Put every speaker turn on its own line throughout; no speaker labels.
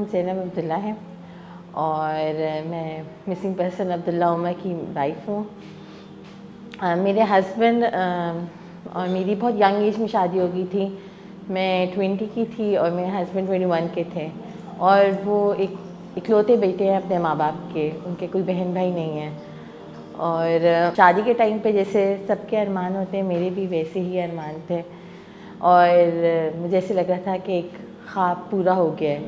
نام زینب عبداللہ ہے اور میں مسنگ پرسن عبداللہ عمر کی وائف ہوں. میرے ہسبینڈ اور میری بہت ینگ ایج میں شادی ہو گئی تھی. میں 20 کی تھی اور میرے ہسبینڈ 21 کے تھے, اور وہ اکلوتے بیٹے ہیں اپنے ماں باپ کے, ان کے کوئی بہن بھائی نہیں ہیں. اور شادی کے ٹائم پہ جیسے سب کے ارمان ہوتے ہیں, میرے بھی ویسے ہی ارمان تھے, اور مجھے ایسے لگ رہا تھا کہ ایک خواب پورا ہو گیا ہے.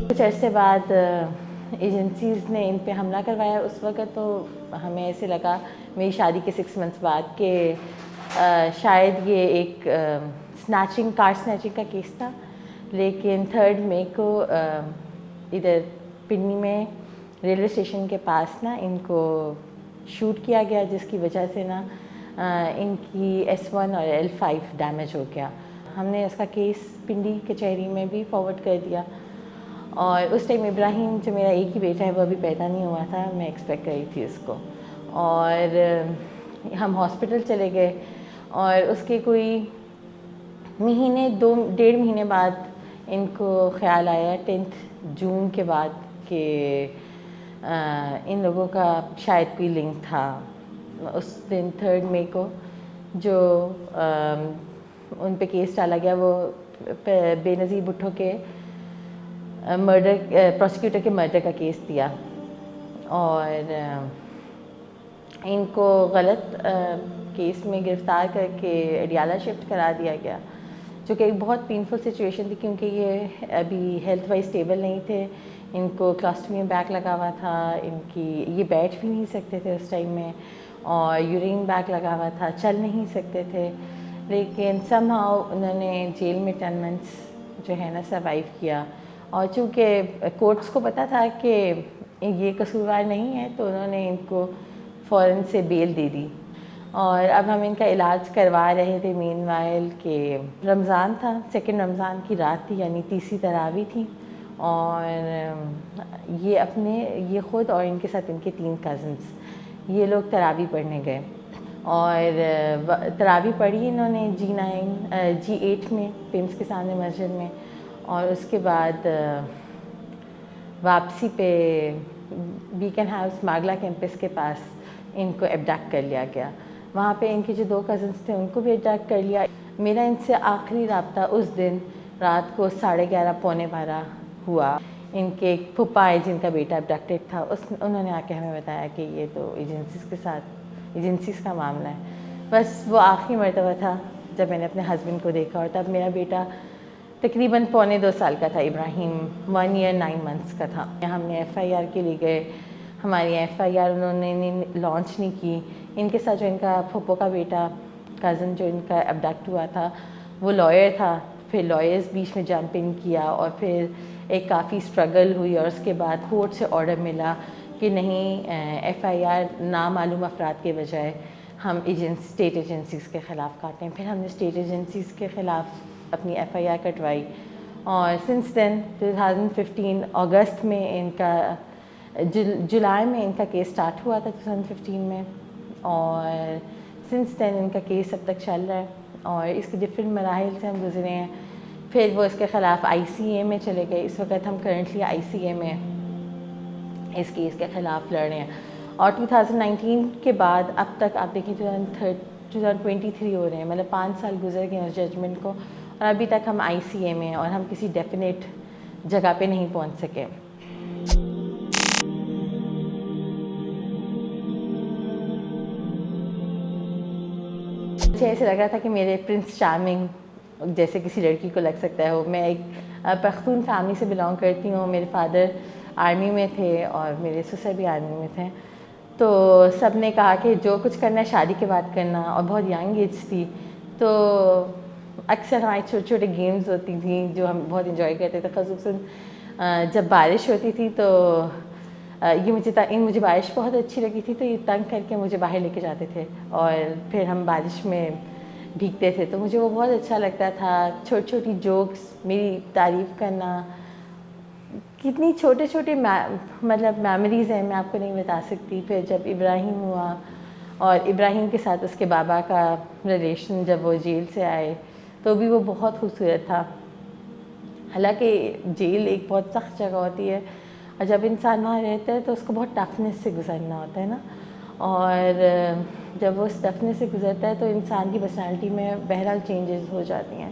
کچھ عرصے بعد ایجنسیز نے ان پہ حملہ کروایا. اس وقت تو ہمیں ایسے لگا میری شادی کے 6 months بعد کہ شاید یہ ایک کار سنیچنگ کا کیس تھا. لیکن 3 مئی کو ادھر پنی میں ریلوے اسٹیشن کے پاس نا ان کو شوٹ کیا گیا, جس کی وجہ سے نا ان کی S1 اور L5 ڈیمیج ہو گیا. ہم نے اس کا کیس پنڈی کچہری میں بھی فارورڈ کر دیا, اور اس ٹائم ابراہیم جو میرا ایک ہی بیٹا ہے وہ ابھی پیدا نہیں ہوا تھا. میں ایکسپیکٹ کری تھی اس کو, اور ہم ہاسپٹل چلے گئے, اور اس کے کوئی مہینے 1.5 مہینے بعد ان کو خیال آیا 10 جون کے بعد کہ ان لوگوں کا شاید کوئی لنک تھا. اس دن 3 مئی کو جو ان پہ کیس ڈالا گیا وہ بے نظیر بھٹو کے مرڈر پروسیکیوٹر کے مرڈر کا کیس دیا, اور ان کو غلط کیس میں گرفتار کر کے اڈیالہ شفٹ کرا دیا گیا, جو کہ ایک بہت پینفل سچویشن تھی, کیونکہ یہ ابھی ہیلتھ وائز اسٹیبل نہیں تھے. ان کو کلاسٹمی بیک لگا ہوا تھا, ان کی یہ بیٹھ بھی نہیں سکتے تھے اس ٹائم میں, اور یورین بیک لگا ہوا تھا, چل نہیں سکتے تھے. لیکن سم ہاؤ انہوں نے جیل میں 10 months جو ہے نا سروائیو کیا, اور چونکہ کورٹس کو پتہ تھا کہ یہ قصوروار نہیں ہے تو انہوں نے ان کو فوراً سے بیل دے دی. اور اب ہم ان کا علاج کروا رہے تھے. مین وائل کہ رمضان تھا, 2 رمضان کی رات تھی, یعنی تیسری تراویح تھی, اور یہ خود اور ان کے ساتھ ان کے 3 cousins یہ لوگ تراویح پڑھنے گئے, اور تراویح پڑھی انہوں نے G8 میں پنس کے سامنے مسجد میں, اور اس کے بعد واپسی پہ بیکن ہاؤس ماگلا کیمپس کے پاس ان کو ایبڈکٹ کر لیا گیا. وہاں پہ ان کے جو 2 cousins تھے ان کو بھی ایبڈکٹ کر لیا. میرا ان سے آخری رابطہ اس دن رات کو 11:30 پونے 12 ہوا. ان کے ایک پھپھا ہے جن کا بیٹا ایبڈکٹڈ تھا, انہوں نے آ کے ہمیں بتایا کہ یہ تو ایجنسیز کا معاملہ ہے. بس وہ آخری مرتبہ تھا جب میں نے اپنے ہسبینڈ کو دیکھا, اور تب میرا بیٹا تقریباً پونے 2 سال کا تھا. ابراہیم 1 year 9 months کا تھا. ہم نے FIR کے لیے گئے. ہماری FIR انہوں نے لانچ نہیں کی. ان کے ساتھ جو ان کا پھپھو کا بیٹا کزن جو ان کا ایبڈکٹ ہوا تھا وہ لائر تھا. پھر لائرز بیچ میں جمپ ان کیا, اور پھر ایک کافی اسٹرگل ہوئی, اور اس کے بعد کورٹ سے آرڈر ملا کہ نہیں FIR نامعلوم افراد کے بجائے ہم اسٹیٹ ایجنسیز کے خلاف کاٹیں. پھر ہم نے اسٹیٹ ایجنسیز کے خلاف اپنی FIR کٹوائی, اور سنس دین 2015 اگست میں ان کا جولائی میں ان کا کیس سٹارٹ ہوا تھا 2015 میں, اور سنس دین ان کا کیس اب تک چل رہا ہے, اور اس کے ڈفرینٹ مراحل سے ہم گزرے ہیں. پھر وہ اس کے خلاف ICA میں چلے گئے. اس وقت ہم کرنٹلی ICA میں اس کیس کے خلاف لڑ رہے ہیں, اور 2019 کے بعد اب تک آپ دیکھیں 2023 ہو رہے ہیں, مطلب 5 سال گزر گئے اس ججمنٹ کو, اور ابھی تک ہم ICA میں ہیں, اور ہم کسی ڈیفینیٹ جگہ پہ نہیں پہنچ سکے. مجھے ایسے لگ رہا تھا کہ میرے پرنس چارمنگ جیسے کسی لڑکی کو لگ سکتا ہے ہو. میں ایک پختون فیملی سے بلانگ کرتی ہوں. میرے فادر آرمی میں تھے اور میرے سسر بھی آرمی میں تھے, تو سب نے کہا کہ جو کچھ کرنا ہے شادی کے بعد کرنا, اور بہت ینگ ایج تھی, تو اکثر ہماری چھوٹے چھوٹے گیمز ہوتی تھیں جو ہم بہت انجوائے کرتے تھے. خصوصاً جب بارش ہوتی تھی تو مجھے بارش بہت اچھی لگی تھی, تو یہ تنگ کر کے مجھے باہر لے کے جاتے تھے, اور پھر ہم بارش میں بھیگتے تھے, تو مجھے وہ بہت اچھا لگتا تھا. چھوٹی چھوٹی جوکس, میری تعریف کرنا, کتنی چھوٹے چھوٹے مطلب میموریز ہیں, میں آپ کو نہیں بتا سکتی. پھر جب ابراہیم ہوا, اور ابراہیم کے ساتھ اس کے بابا کا ریلیشن, جب وہ جیل سے آئے تو بھی وہ بہت خوبصورت تھا. حالانکہ جیل ایک بہت سخت جگہ ہوتی ہے اور جب انسان وہاں رہتا ہے تو اس کو بہت ٹفنس سے گزرنا ہوتا ہے نا, اور جب وہ اس ٹفنس سے گزرتا ہے تو انسان کی پرسنالٹی میں بہرحال چینجز ہو جاتی ہیں,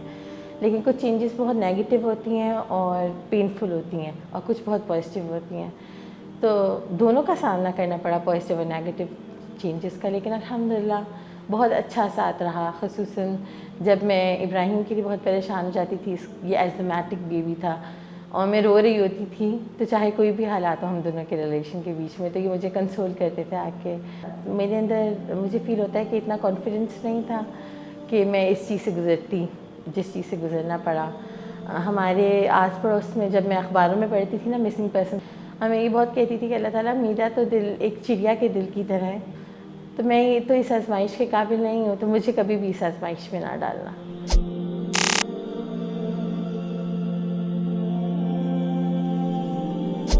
لیکن کچھ چینجز بہت نیگیٹو ہوتی ہیں اور پینفل ہوتی ہیں, اور کچھ بہت پازیٹیو ہوتی ہیں. تو دونوں کا سامنا کرنا پڑا, پازیٹیو اور نیگیٹو چینجز کا, لیکن الحمدللہ بہت اچھا ساتھ رہا. خصوصاً جب میں ابراہیم کے لیے بہت پریشان ہو جاتی تھی, یہ ایزمیٹک بیبی تھا اور میں رو رہی ہوتی تھی, تو چاہے کوئی بھی حالات ہو ہم دونوں کے ریلیشن کے بیچ میں, تو یہ مجھے کنسول کرتے تھے آ کے. میرے اندر مجھے فیل ہوتا ہے کہ اتنا کانفیڈنس نہیں تھا کہ میں اس چیز سے گزرتی جس چیز سے گزرنا پڑا. ہمارے آس پڑوس میں جب میں اخباروں میں پڑھتی تھی نا مسنگ پرسن, ہمیں یہ بہت کہتی تھی کہ اللہ تعالیٰ میرا تو دل ایک چڑیا کے دل کی طرح ہے, تو میں تو اس آزمائش کے قابل نہیں ہوں, تو مجھے کبھی بھی اس آزمائش میں نہ ڈالنا.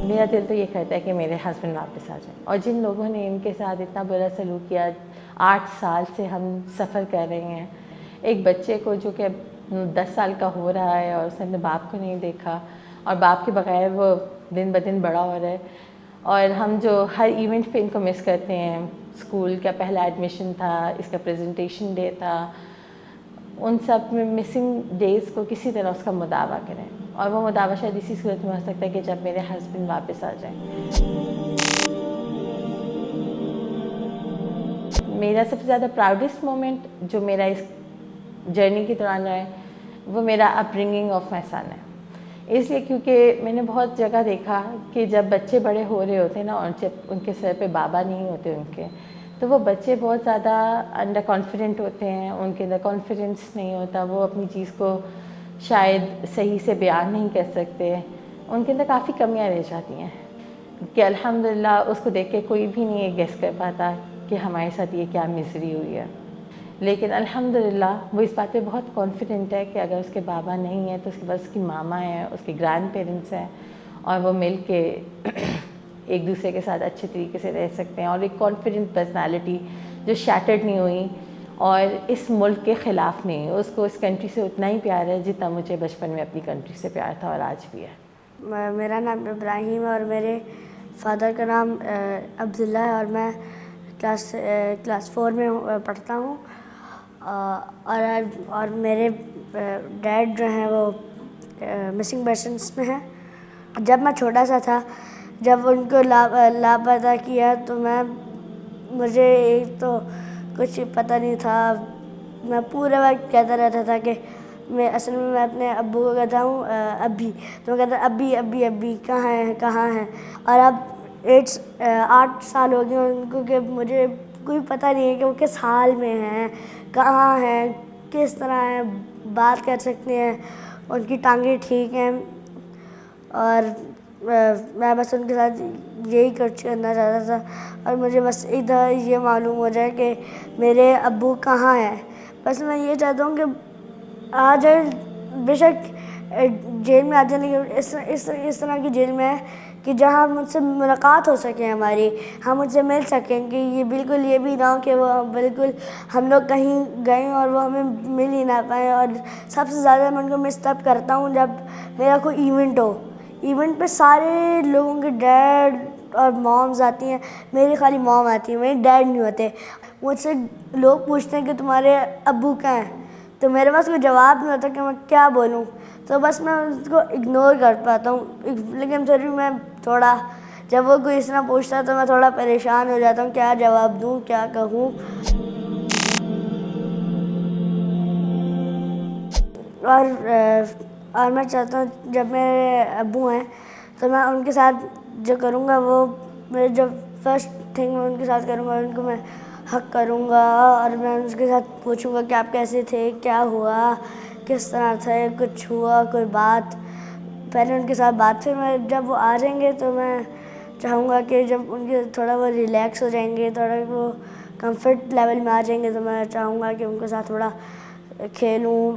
میرا دل تو یہ کہتا ہے کہ میرے ہسبینڈ واپس آ جائیں, اور جن لوگوں نے ان کے ساتھ اتنا برا سلوک کیا, 8 سال سے ہم سفر کر رہے ہیں, ایک بچے کو جو کہ 10 سال کا ہو رہا ہے اور اس نے اپنے باپ کو نہیں دیکھا, اور باپ کے بغیر وہ دن بدن بڑا ہو رہا ہے, اور ہم جو ہر ایونٹ پہ ان کو مس کرتے ہیں. اسکول کا پہلا ایڈمیشن تھا, اس کا پریزنٹیشن ڈے تھا, ان سب میں مسنگ ڈیز کو کسی طرح اس کا مداوع کریں, اور وہ مداوع شاید اسی صورت میں ہو سکتا ہے کہ جب میرے ہسبینڈ واپس آ جائیں. میرا سب سے زیادہ پراؤڈسٹ مومنٹ جو میرا اس جرنی کے دوران رہا ہے, وہ میرا اپ برنگنگ آف مائی سن ہے. اس لیے کیونکہ میں نے بہت جگہ دیکھا کہ جب بچے بڑے ہو رہے ہوتے ہیں نا, اور جب ان کے سر پہ بابا نہیں ہوتے ان کے, تو وہ بچے بہت زیادہ انڈر کانفیڈنٹ ہوتے ہیں, ان کے اندر کانفیڈنس نہیں ہوتا, وہ اپنی چیز کو شاید صحیح سے بیان نہیں کر سکتے, ان کے اندر کافی کمیاں رہ جاتی ہیں کہ الحمدللہ اس کو دیکھ کے کوئی بھی نہیں یہ گیس کر پاتا کہ ہمارے ساتھ یہ کیا مزری ہوئی ہے. لیکن الحمدللہ وہ اس بات پہ بہت کانفیڈنٹ ہے کہ اگر اس کے بابا نہیں ہیں تو اس کے پاس اس کی ماما ہے, اس کے گرینڈ پیرنٹس ہیں, اور وہ مل کے ایک دوسرے کے ساتھ اچھے طریقے سے رہ سکتے ہیں. اور ایک کانفیڈنٹ پرسنالٹی جو شیٹرڈ نہیں ہوئی اور اس ملک کے خلاف نہیں, اس کو اس کنٹری سے اتنا ہی پیار ہے جتنا مجھے بچپن میں اپنی کنٹری سے پیار تھا, اور آج بھی ہے.
میرا نام ابراہیم ہے اور میرے فادر کا نام عبداللہ ہے, اور میں کلاس 4 میں پڑھتا ہوں, اور میرے ڈیڈ جو ہیں وہ مسنگ پرسنس میں ہیں. جب میں چھوٹا سا تھا, جب ان کو لاپتہ کیا تو مجھے ایک تو کچھ پتہ نہیں تھا. میں پورے وقت کہتا رہتا تھا کہ میں اپنے ابو کو کہتا ہوں ابھی, تو میں کہتا ابھی ابھی ابھی کہاں ہیں. اور اب 8 سال ہو گئے ان کو کہ مجھے کوئی پتہ نہیں ہے کہ وہ کس حال میں ہیں, کہاں ہیں, کس طرح ہیں, بات کر سکتے ہیں, ان کی ٹانگیں ٹھیک ہیں. اور میں بس ان کے ساتھ یہی کچھ کرنا چاہتا تھا, اور مجھے بس ادھر یہ معلوم ہو جائے کہ میرے ابو کہاں ہیں. بس میں یہ چاہتا ہوں کہ آ جائے, بے شک جیل میں آ جانے, اس طرح کی جیل میں ہے کہ جہاں مجھ سے ملاقات ہو سکے ہماری, ہم ان سے مل سکیں, کہ یہ بالکل یہ بھی نہ ہو کہ وہ بالکل ہم لوگ کہیں گئے اور وہ ہمیں مل ہی نہ پائیں. اور سب سے زیادہ میں ان کو مس تب کرتا ہوں جب میرا کوئی ایونٹ ہو, ایونٹ پہ سارے لوگوں کے ڈیڈ اور مومز آتی ہیں, میری خالی موم آتی ہے, میرے ڈیڈ نہیں ہوتے. مجھ سے لوگ پوچھتے ہیں کہ تمہارے ابو کہاں ہیں, تو میرے پاس کوئی جواب نہیں ہوتا کہ میں کیا بولوں, تو بس میں اس کو اگنور کر پاتا ہوں. لیکن پھر بھی میں تھوڑا, جب وہ کوئی اس طرح پوچھتا ہے تو میں تھوڑا پریشان ہو جاتا ہوں, کیا جواب دوں, کیا کہوں. اور میں چاہتا ہوں جب میرے ابو ہیں تو میں ان کے ساتھ جو کروں گا وہ میرے جو فرسٹ تھنگ میں ان کے ساتھ کروں گا, ان کو میں حق کروں گا, اور میں ان کے ساتھ پوچھوں گا کہ آپ کیسے تھے, کیا ہوا, کس طرح تھے, کچھ ہوا کوئی بات, پہلے ان کے ساتھ بات. پھر میں جب وہ آ جائیں گے تو میں چاہوں گا کہ جب ان کے تھوڑا وہ ریلیکس ہو جائیں گے, تھوڑا وہ کمفرٹ لیول میں آ جائیں گے, تو میں چاہوں گا کہ ان کے ساتھ تھوڑا کھیلوں,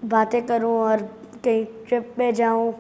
باتیں کروں, اور کہیں ٹرپ پہ جاؤں.